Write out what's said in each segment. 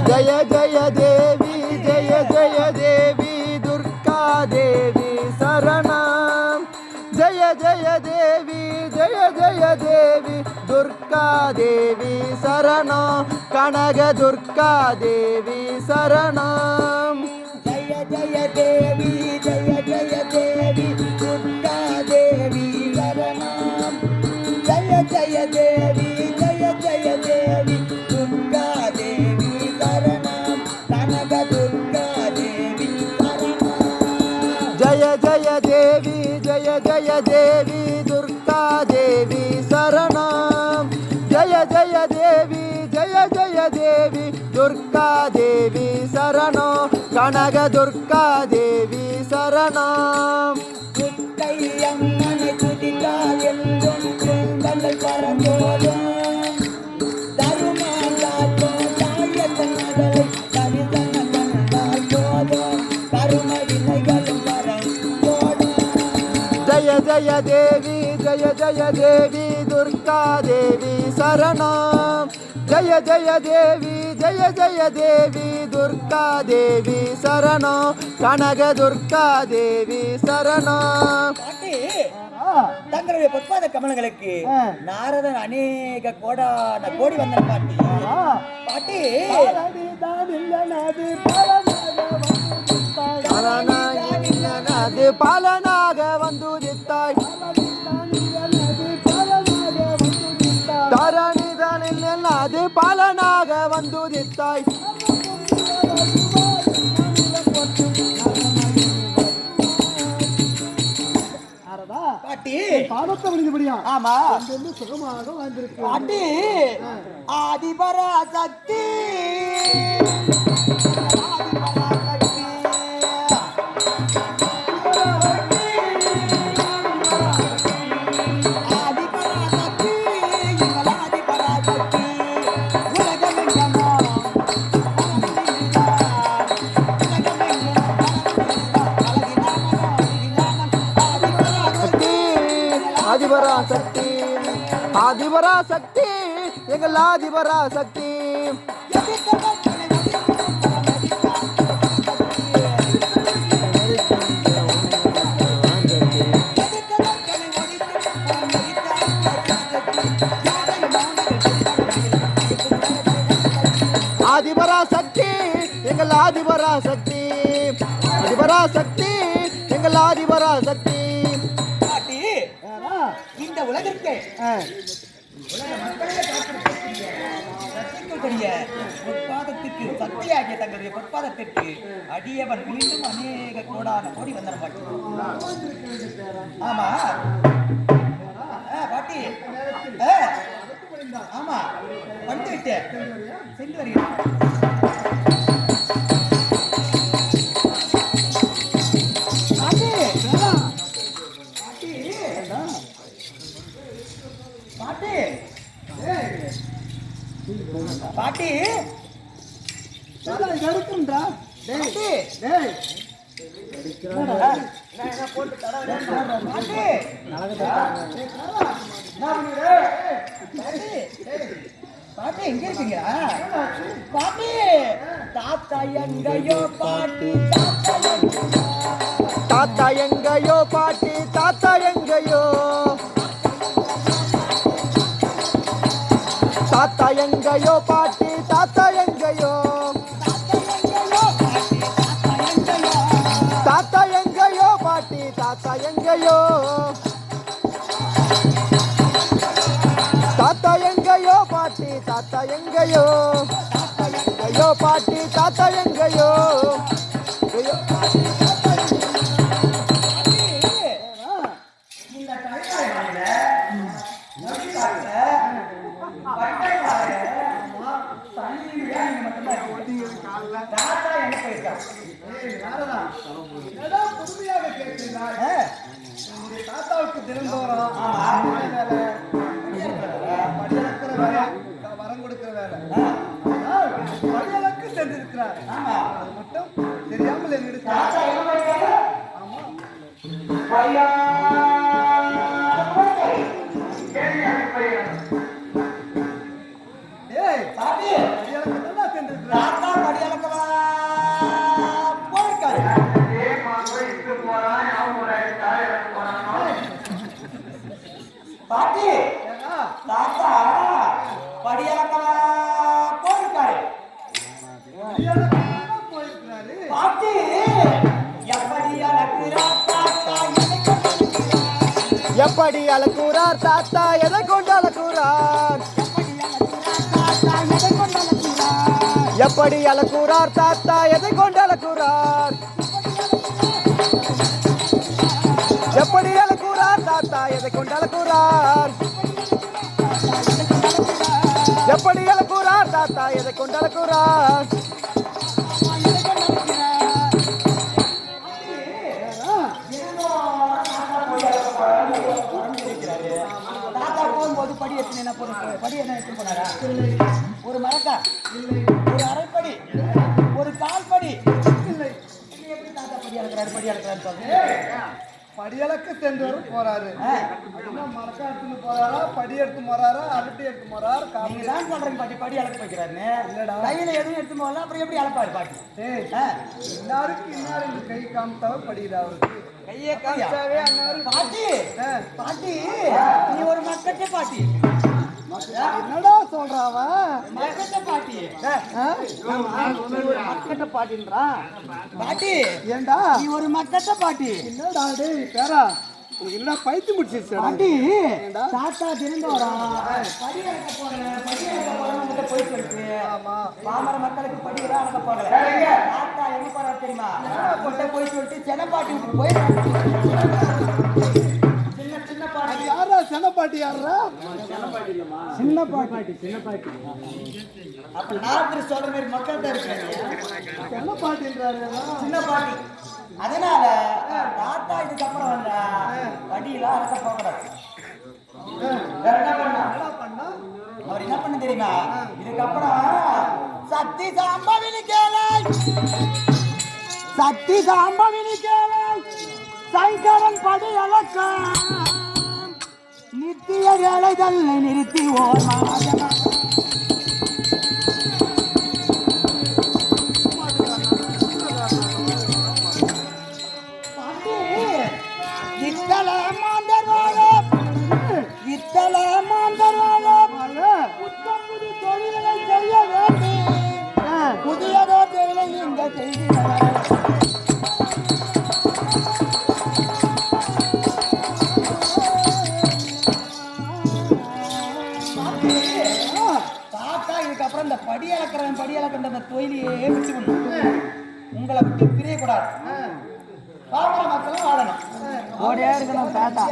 जय जय देवी जय जय देवी दुर्गा देवी शरणं जय जय देवी जय जय देवी दुर्गा देवी शरणं कनक दुर्गा देवी शरणं जय जय देवी जय जय देवी दुर्गा देवी शरणं जय जय देवी जय जय देवी दुर्गा देवी शरणं कनक दुर्गा देवी शरणं जय जय देवी जय जय देवी दुर्गा देवी शरणं जय जय देवी जय जय देवी दुर्गा देवी शरणं कनक दुर्गा देवी शरणं முத்தையம்மனை துதித்தால் எங்கும் துன்பங்கள் பறந்தோடும் தருமாங்காட்டும் தாயத்தன் மகளை தரிசனம் கண்டால் போதும் கரும வினைகளும் பறந்தோடும் जय जय देवी जय जय देवी दुर्गा देवी शरणं जय जय देवी जय जय देवी दुर्गा देवी शरणं कनक दुर्गा देवी शरणं தங்களுடைய பொற்பாத கமலங்களுக்கு நாரதன் அநேக கோடி வந்த பாட்டி பாட்டி பாலனாக வந்துதித்தாய் தரணிதனில் அது பாலனாக வந்துதித்தாய் பாட்டி பாதத்தை விழுந்தபடியா ஆமா சுகமாக வாழ்ந்திருக்கு பாட்டி ஆதிபராசக்தி ஆதிபராசக்தி ஆதிபராசக்தி எங்கள் ஆதிபராசக்தி ஆதிபராசக்தி எங்கள் ஆதிபராசக்தி ஆதிபராசக்தி எங்கள் ஆதிபராசக்தி இந்த உலகிற்கு பொற்பாதத்திற்கு சக்தியாகிய தங்களுடைய பொற்பாதத்திற்கு அடியவன் மீண்டும் அநேக கோடி வந்தன பாட்டி ஆமா பாட்டி ஆமா வந்து விட்டேன் சென்று வருகிறேன் பாட்டி எடுக்கும்டா பாட்டி பாட்டி எங்க இருக்கீங்க பாட்டி தாத்தா எங்கயோ பாட்டி தாத்தா எங்கயோ பாட்டி தாத்தா எங்கயோ தாத்தா எங்கயோ பாட்டி தாத்தா எங்கயோ தாத்தா எங்கயோ பாட்டி தாத்தா எங்கயோ தாத்தா எங்கயோ பாட்டி தாத்தா எங்கயோ எங்கயோ பாட்டி தாத்தா எங்கயோ தாத்தாவுக்கு தினந்தோறும் வரம் கொடுக்கிற வேலை வழியளவுக்கு சென்றிருக்கிறார். அது மட்டும் தெரியாமல் என்னிடம் ஆமா ஏய் பாட்டி எனக்கு நல்லா சென்றிருக்கிறார். தாத்தா படி அளக்கவா போயிருக்காரு. பாட்டி ஏன்னா, தாத்தா படி அளக்கவா போயிருக்காரு. படியளக்கவா போயிருக்கிறாரு. பாட்டி எப்படி அளக்கிறார் தாத்தா எதை கொண்டு எப்படி அளக்குறார் தாத்தா எதை கொண்டு அளக்குறார் எப்படி அளக்குறார் தாத்தா எதை கொண்டு அளக்குறார் எப்படி அளக்குறார் தாத்தா எதை கொண்டு அளக்குறார் எப்படி அளக்குறார் தாத்தா எதை கொண்டு அளக்குறார் தாத்தா போகும்போது படி எடுத்து என்ன படி என்ன எடுத்து போனாரா? ஒரு மரக்கா, ஒரு அரைப்படி, ஒரு கால் படி. இல்லை, எப்படி தாத்தா படி அளக்கிறாரு சொல்லுங்க. படியளக்க சென்றவர் போறாரு. அப்படின்னா மரக்கா எடுத்துன்னு போறாரா, படி எடுத்து போறாரா, அரட்டி எடுத்து போறாரு, நீங்க தான் சொல்றீங்க பாட்டி படி அளக்க வைக்கிறாருன்னு. கையில எதுவும் எடுத்து போகல, அப்புறம் எப்படி அளப்பாரு பாட்டி? எல்லாருக்கும் இன்னாரு இந்த கை காமித்தாவே படியுது அவருக்கு. கையை காமிச்சாவே அன்னாரு பாட்டி பாட்டி நீ ஒரு மக்கட்ட பாட்டி. என்னடா சொல்றாவ? மக்கட்ட பாட்டி. மக்கட்ட பாட்டின்றான். பாட்டி ஏண்டா நீ ஒரு மக்கட்ட பாட்டி. என்னடா டேய் பேரா, உனக்கு என்ன பைத்து முடிச்சிருச்சா? பாட்டி தாத்தா தினந்தோறும் படி அளக்க போறேன் உங்ககிட்ட போய் சொல்லிட்டு பாமர மக்களுக்கு படி எல்லாம் அளக்க போகல. தாத்தா எங்க போறாரு தெரியுமா? உங்ககிட்ட போய் சொல்லிட்டு செனப்பாட்டி வீட்டுக்கு போய் சின்ன பாட்டி. யாரா செனப்பாட்டி? யாரா சின்ன பாட்டி அப்ப நான் சொல்ற மாதிரி மக்கள்கிட்ட இருக்கிறேன். செனப்பாட்டின்றாரு. சின்ன பாட்டி. அதனால தாத்தா இதுக்கப்புறம் வந்த படியெல்லாம் அறக்க போகக்கூடாது. வேற என்ன பண்ணா? அவர் என்ன பண்ண தெரியுமா? இதுக்கப்புறம் சக்தி சாம்பவினி கேளை சங்கரன் படி அளக்க நித்திய வேலைகளை நிறுத்தி ஓர் மாதம் புதியதோ தொழிலை நீங்க செய்கிறார். தாத்தா இதுக்கப்புறம் இந்த படி அளக்கிற அந்த தொழிலையே விட்டுக்கணும். உங்களை விட்டு பிரியக்கூடாது. பாமர மக்களும் வாழணும். ஓடியா இருக்கணும் தாத்தா.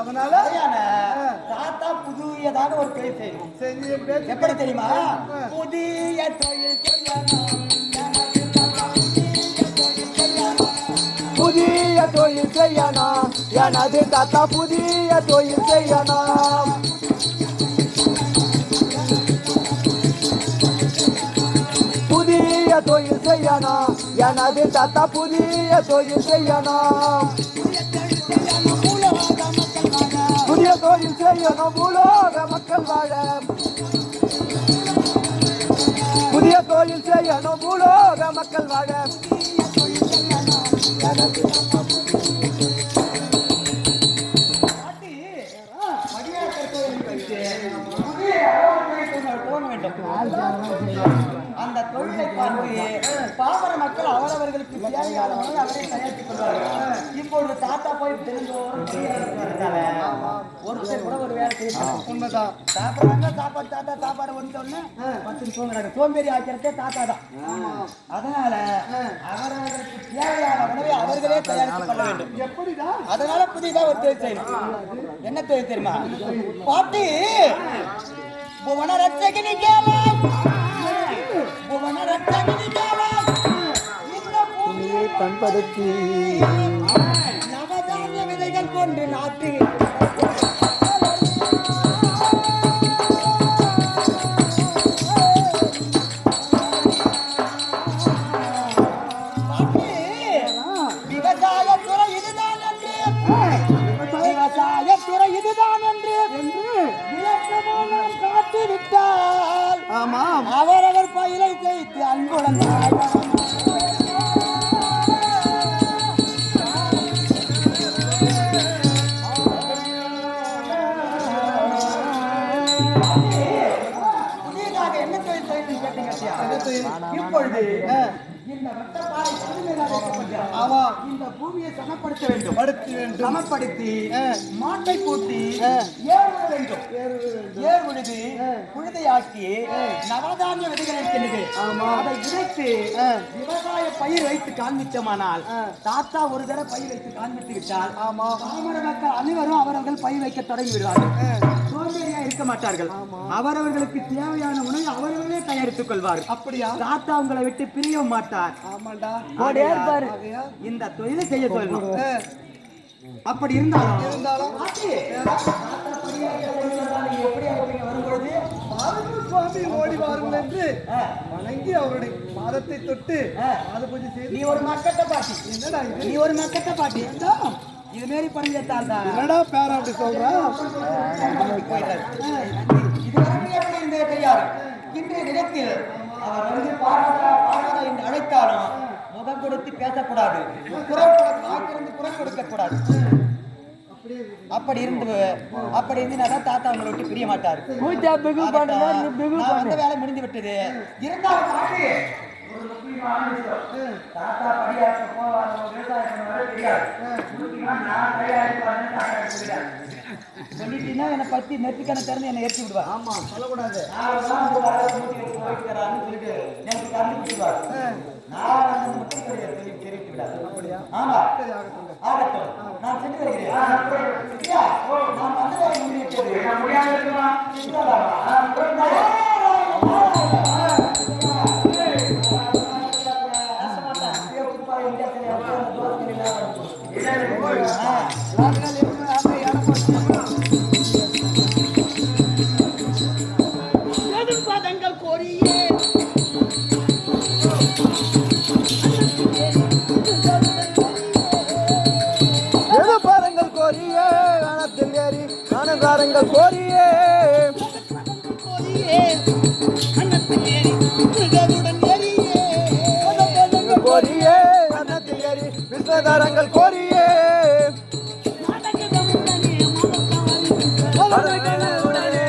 அதனால தாத்தா புதியதாக ஒரு தொழில் செய்யணும். செஞ்சு பேச்சு எப்படி தெரியுமா? புதிய தொழில் புதிய தொழில் செய்யணும் எனது தாத்தா புதிய தொழில் செய்யணும் புதிய தொழில் செய்யணும் எனது தாத்தா புதிய தொழில் செய்யணும் புதிய தொழில் செய்யணும் பூலோக மக்கள் வாழ புதிய தொழில் செய்யணும் பூலோக மக்கள் வாழ அந்த தொழிலை பார்த்து பாமர மக்கள் அவரவர்களுக்கு தேவையான உணவை அவரே தயாரித்துக் கொள்வார்கள். இப்பொழுது தாத்தா போய் தெரிஞ்சோறும் ஒருத்தர் கூட ஒரு வேலை செய்யணும். உண்மைதான். சாப்பிடுறாங்க சாப்பாடு தாத்தா சாப்பாடு ஒன்று பத்து தூங்குறாங்க. சோம்பேறி ஆக்கிறதே தாத்தா தான். அதனால அவரவர்களுக்கு தேவையான உணவை அவர்களே தயாரித்துக் கொள்ள வேண்டும். எப்படிடா? அதனால புதிதா ஒரு தொழில் செய்யணும். என்ன தொழில் தெரியுமா? பாட்டி புவன ரட்சகினி கேளை புவன ரட்சகினி கேளை இந்த பூமியை பண்படுத்தி நவதானிய விதைகள் கொண்டு நாட்டு விவசாயத்துறை இதுதான் என்று விளக்கமாக காட்டிவிட்டால் அவரவர் பயிரை தேய்த்து அன்புடன் புதியதாக என்ன தொழில் செய்யணும்னு கேட்டீங்க. இப்பொழுது இந்த வட்டப்பாறை கல்லுமேலாக வைக்கப்பட்டிருக்கிறது. ஆமா. இந்த பூமியை சமப்படுத்த வேண்டும். படுத்தி வேண்டும். சமப்படுத்தி மாட்டை பூட்டி ஏறுவிட வேண்டும். ஏறுவிடுது புழுதையாக்கி நவதானிய விதைகள் இருக்கின்றது. அதை விதைத்து விவசாய பயிர் வைத்து காண்பித்தோமானால் தாத்தா ஒரு தடவை பயிர் வைத்து காண்பித்து விட்டால் பாமர மக்கள் அனைவரும் அவரவர்கள் பயிர் வைக்க தொடங்கி விடுவார்கள். சோம்பேறியா இருக்க மாட்டார்கள். அவரவர்களுக்கு தேவையான உணவை அவரவர்களே தயாரித்துக் கொள்வார்கள். அப்படியா? தாத்தா உங்களை விட்டு பிரிய மாட்டார். ஆமாண்டா. இந்த தொழிலை செய்ய சொல்லணும். அப்படி இருந்தாலும் வரும்பொழுது சுவாமி ஓடி வாருங்கள் என்று வணங்கி அவருடைய பாதத்தை தொட்டு அதை கொஞ்சம் செய்து. நீ ஒரு மக்கட்ட பாட்டி. என்னடா இது? நீ ஒரு மக்கட்ட பாட்டி. இது மாரி பணிஞ்சால் தான் என்னடா பேர அப்படி சொல்றான்? இன்றைய தினத்தில் அவர் வந்து பாராதா என்று அழைத்தாலும் முகம் கொடுத்து பேசக்கூடாது. குரல் கொடுக்க கூடாது. அப்படி இருந்துனாதான் தாத்தா உங்களை விட்டு பிரிய மாட்டாரு. அந்த வேலை முடிந்து விட்டது. இருந்தாலும் ஒரு முக்கியமான விஷயம். தாத்தா படியாக்க போவார், விவசாயம் பண்ண தெரியாது. நான் சொல்லிட்டீங்கன்னா என்னை பத்தி நெற்றிக்கணை திறந்து என்னை ஏற்றி விடுவார். ஆமா, சொல்லக்கூடாது. சொல்லிட்டு எனக்கு கண்டுபிடிச்சுவார். நான் மட்டும் தெரிவித்து விடாது. அப்படியா? ஆமா, ஆகட்டும். நான் சென்று வருகிறேன். நான் வந்து முடியாது. பதங்கள் கோரியே பாருங்கள் கோரியே கணத்தில் ஏறி நானகாரங்கள் கோரியே கோரியே கணத்தில் ஏறி விஸ்வதாரங்கள் கோரியே உடனே